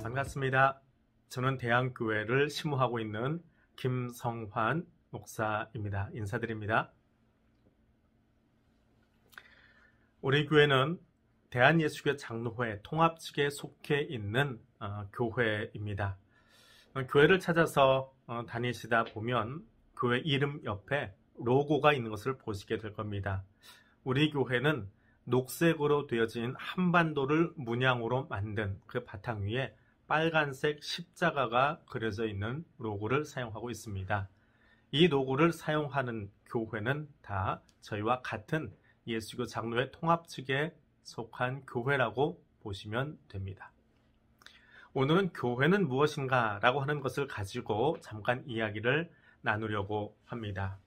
반갑습니다. 저는 대한교회를 심무하고 있는 김성환 목사입니다. 인사드립니다. 우리 교회는 대한예수교 장로회 통합측에 속해 있는 교회입니다. 교회를 찾아서 다니시다 보면 교회 이름 옆에 로고가 있는 것을 보시게 될 겁니다. 우리 교회는 녹색으로 되어진 한반도를 문양으로 만든 그 바탕 위에 빨간색 십자가가 그려져 있는 로고를 사용하고 있습니다. 이 로고를 사용하는 교회는 다 저희와 같은 예수교 장로회 통합측에 속한 교회라고 보시면 됩니다. 오늘은 교회는 무엇인가 라고 하는 것을 가지고 잠깐 이야기를 나누려고 합니다.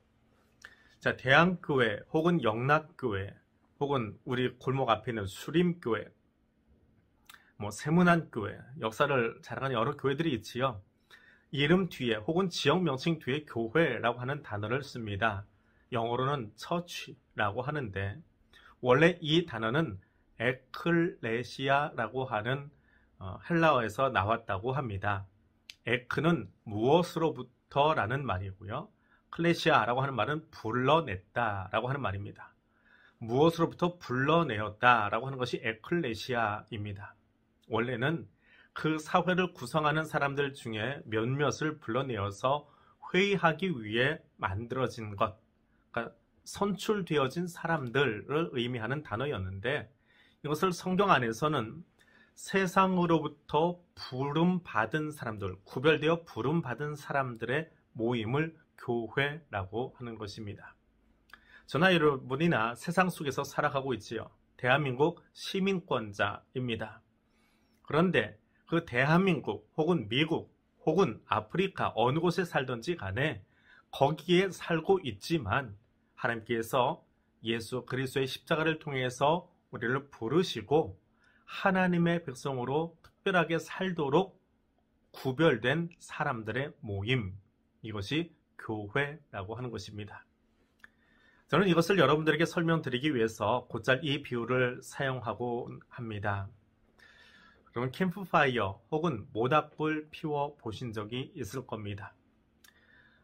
자, 대한교회 혹은 영락교회 혹은 우리 골목 앞에 있는 수림교회, 세문안교회, 역사를 자랑하는 여러 교회들이 있지요. 이름 뒤에 혹은 지역 명칭 뒤에 교회라고 하는 단어를 씁니다. 영어로는 church라고 하는데 원래 이 단어는 에클레시아라고 하는 헬라어에서 나왔다고 합니다. 에크는 무엇으로부터라는 말이고요. 클레시아라고 하는 말은 불러냈다라고 하는 말입니다. 무엇으로부터 불러내었다라고 하는 것이 에클레시아입니다. 원래는 그 사회를 구성하는 사람들 중에 몇몇을 불러내어서 회의하기 위해 만들어진 것, 그러니까 선출되어진 사람들을 의미하는 단어였는데 이것을 성경 안에서는 세상으로부터 부름받은 사람들, 구별되어 부름받은 사람들의 모임을 교회라고 하는 것입니다. 저나 여러분이나 세상 속에서 살아가고 있지요. 대한민국 시민권자입니다. 그런데 그 대한민국 혹은 미국 혹은 아프리카 어느 곳에 살든지 간에 거기에 살고 있지만 하나님께서 예수 그리스도의 십자가를 통해서 우리를 부르시고 하나님의 백성으로 특별하게 살도록 구별된 사람들의 모임, 이것이 교회라고 하는 것입니다. 저는 이것을 여러분들에게 설명드리기 위해서 곧잘 이 비유를 사용하고 합니다. 그러면 캠프파이어 혹은 모닥불 피워 보신 적이 있을 겁니다.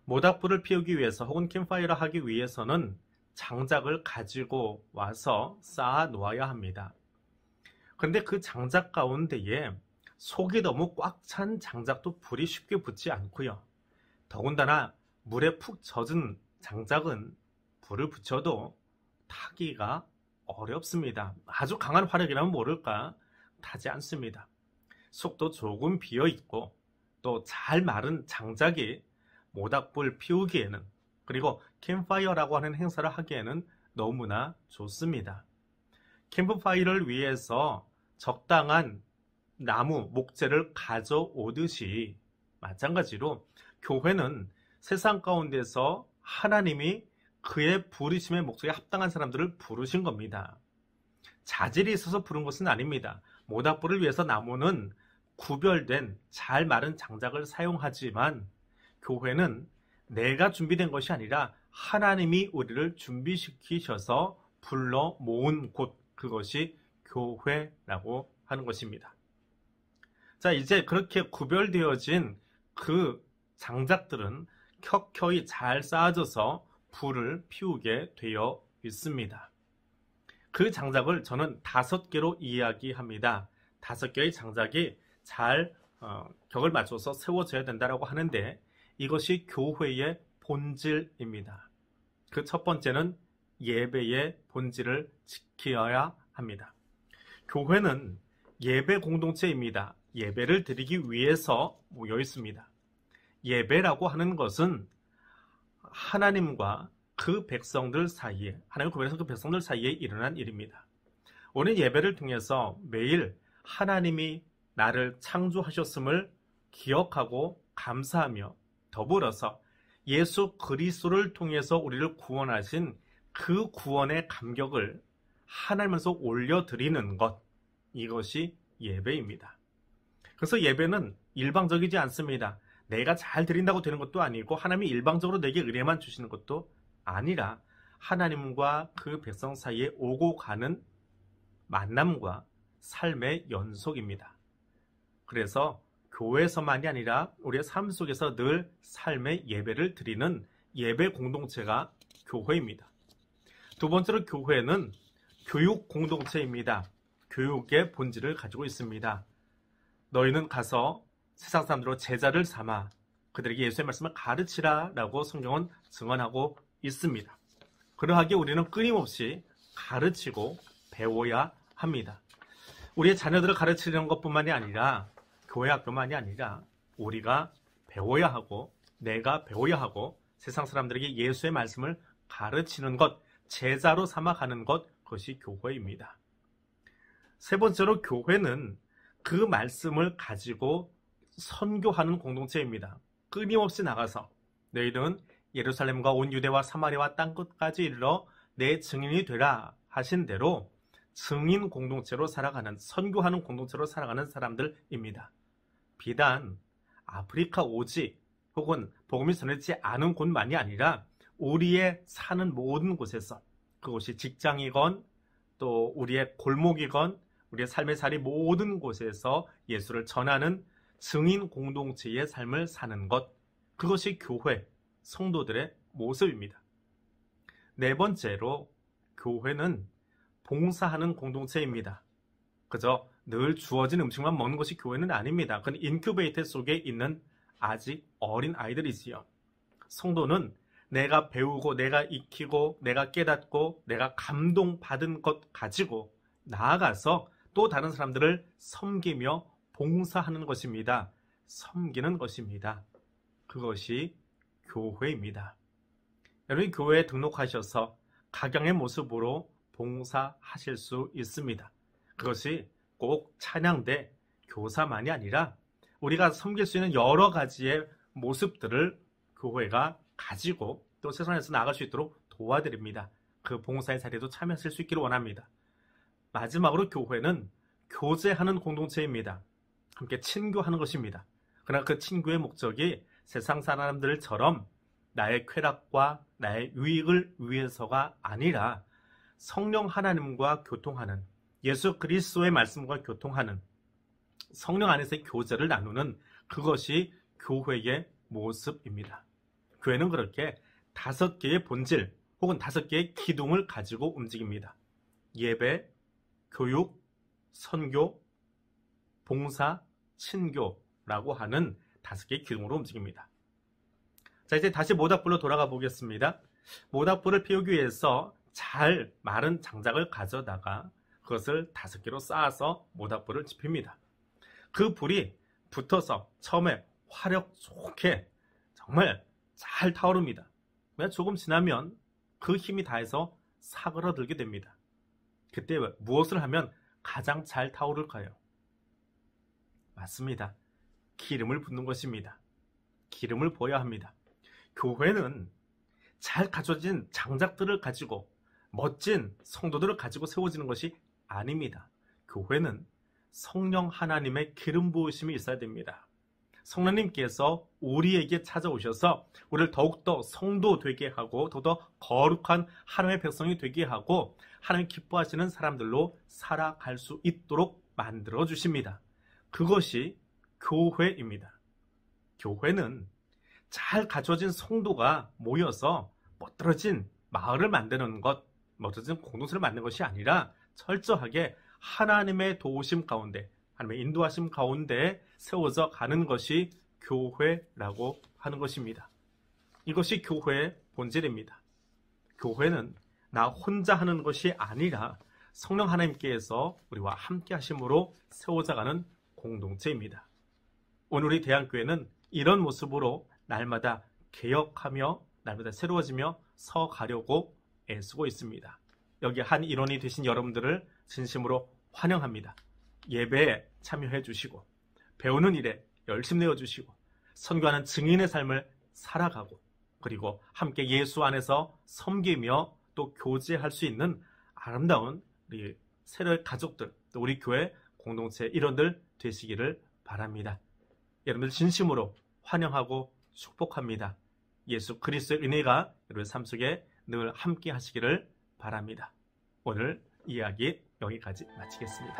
모닥불을 피우기 위해서 혹은 캠프파이어를 하기 위해서는 장작을 가지고 와서 쌓아 놓아야 합니다. 그런데 그 장작 가운데에 속이 너무 꽉 찬 장작도 불이 쉽게 붙지 않고요. 더군다나 물에 푹 젖은 장작은 불을 붙여도 타기가 어렵습니다. 아주 강한 화력이라면 모를까 타지 않습니다. 속도 조금 비어있고 또 잘 마른 장작이 모닥불 피우기에는 그리고 캠프파이어라고 하는 행사를 하기에는 너무나 좋습니다. 캠프파이어를 위해서 적당한 나무, 목재를 가져오듯이 마찬가지로 교회는 세상 가운데서 하나님이 그의 부르심의 목적에 합당한 사람들을 부르신 겁니다. 자질이 있어서 부른 것은 아닙니다. 모닥불을 위해서 나무는 구별된 잘 마른 장작을 사용하지만 교회는 내가 준비된 것이 아니라 하나님이 우리를 준비시키셔서 불러 모은 곳, 그것이 교회라고 하는 것입니다. 자, 이제 그렇게 구별되어진 그 장작들은 켜켜이 잘 쌓아져서 불을 피우게 되어 있습니다. 그 장작을 저는 5개로 이야기합니다. 5개의 장작이 잘 격을 맞춰서 세워져야 된다고 하는데 이것이 교회의 본질입니다. 그 첫 번째는 예배의 본질을 지켜야 합니다. 교회는 예배 공동체입니다. 예배를 드리기 위해서 모여 있습니다. 예배라고 하는 것은 하나님과 그 백성들 사이에, 하나님 구별해서 그 백성들 사이에 일어난 일입니다. 오늘 예배를 통해서 매일 하나님이 나를 창조하셨음을 기억하고 감사하며 더불어서 예수 그리스도를 통해서 우리를 구원하신 그 구원의 감격을 하나님께서 올려드리는 것, 이것이 예배입니다. 그래서 예배는 일방적이지 않습니다. 내가 잘 드린다고 되는 것도 아니고 하나님이 일방적으로 내게 은혜만 주시는 것도 아니라 하나님과 그 백성 사이에 오고 가는 만남과 삶의 연속입니다. 그래서 교회에서만이 아니라 우리의 삶 속에서 늘 삶의 예배를 드리는 예배 공동체가 교회입니다. 두 번째로 교회는 교육 공동체입니다. 교육의 본질을 가지고 있습니다. 너희는 가서 세상 사람들로 제자를 삼아 그들에게 예수의 말씀을 가르치라 라고 성경은 증언하고 있습니다. 그러하기에 우리는 끊임없이 가르치고 배워야 합니다. 우리의 자녀들을 가르치는 것뿐만이 아니라 교회 학교만이 아니라 우리가 배워야 하고 내가 배워야 하고 세상 사람들에게 예수의 말씀을 가르치는 것, 제자로 삼아가는 것, 그것이 교회입니다. 세 번째로 교회는 그 말씀을 가지고 선교하는 공동체입니다. 끊임없이 나가서 너희는 예루살렘과 온 유대와 사마리아와 땅끝까지 이르러 내 증인이 되라 하신 대로 증인 공동체로 살아가는, 선교하는 공동체로 살아가는 사람들입니다. 비단 아프리카 오지 혹은 복음이 전해지지 않은 곳만이 아니라 우리의 사는 모든 곳에서, 그곳이 직장이건 또 우리의 골목이건 우리의 삶의 자리 모든 곳에서 예수를 전하는 증인 공동체의 삶을 사는 것, 그것이 교회, 성도들의 모습입니다. 네 번째로 교회는 봉사하는 공동체입니다. 그저 늘 주어진 음식만 먹는 것이 교회는 아닙니다. 그건 인큐베이터 속에 있는 아직 어린 아이들이지요. 성도는 내가 배우고 내가 익히고 내가 깨닫고 내가 감동받은 것 가지고 나아가서 또 다른 사람들을 섬기며 봉사하는 것입니다. 섬기는 것입니다. 그것이 교회입니다. 여러분 교회에 등록하셔서 각양의 모습으로 봉사하실 수 있습니다. 그것이 꼭 찬양대, 교사만이 아니라 우리가 섬길 수 있는 여러 가지의 모습들을 교회가 가지고 또 세상에서 나아갈 수 있도록 도와드립니다. 그 봉사의 자리에도 참여하실 수 있기를 원합니다. 마지막으로 교회는 교제하는 공동체입니다. 함께 친교하는 것입니다. 그러나 그 친교의 목적이 세상 사람들처럼 나의 쾌락과 나의 유익을 위해서가 아니라 성령 하나님과 교통하는, 예수 그리스도의 말씀과 교통하는, 성령 안에서의 교제를 나누는, 그것이 교회의 모습입니다. 교회는 그렇게 5개의 본질 혹은 5개의 기둥을 가지고 움직입니다. 예배, 교육, 선교, 봉사, 친교라고 하는 5개의 기둥으로 움직입니다. 자, 이제 다시 모닥불로 돌아가 보겠습니다. 모닥불을 피우기 위해서 잘 마른 장작을 가져다가 그것을 5개로 쌓아서 모닥불을 지핍니다. 그 불이 붙어서 처음에 화력 좋게 정말 잘 타오릅니다. 조금 지나면 그 힘이 다해서 사그러들게 됩니다. 그때 무엇을 하면 가장 잘 타오를까요? 맞습니다. 기름을 붓는 것입니다. 기름을 부어야 합니다. 교회는 잘 갖춰진 장작들을 가지고 멋진 성도들을 가지고 세워지는 것이 아닙니다. 교회는 성령 하나님의 기름 부으심이 있어야 됩니다. 성령님께서 우리에게 찾아오셔서 우리를 더욱더 성도 되게 하고 더욱더 거룩한 하나님의 백성이 되게 하고 하나님 기뻐하시는 사람들로 살아갈 수 있도록 만들어 주십니다. 그것이 교회입니다. 교회는 잘 갖춰진 성도가 모여서 멋들어진 마을을 만드는 것, 멋진 공동체를 만드는 것이 아니라 철저하게 하나님의 도우심 가운데, 하나님의 인도하심 가운데 세워져 가는 것이 교회라고 하는 것입니다. 이것이 교회의 본질입니다. 교회는 나 혼자 하는 것이 아니라 성령 하나님께서 우리와 함께 하심으로 세워져 가는 공동체입니다. 오늘 우리 대한교회는 이런 모습으로 날마다 개혁하며 날마다 새로워지며 서가려고 애쓰고 있습니다. 여기 한 일원이 되신 여러분들을 진심으로 환영합니다. 예배에 참여해 주시고 배우는 일에 열심 내어 주시고 선교하는 증인의 삶을 살아가고 그리고 함께 예수 안에서 섬기며 또 교제할 수 있는 아름다운 우리 새로의 가족들, 또 우리 교회 공동체 일원들 되시기를 바랍니다. 여러분들 진심으로 환영하고 축복합니다. 예수 그리스도의 은혜가 여러분 삶 속에 늘 함께 하시기를 바랍니다. 오늘 이야기 여기까지 마치겠습니다.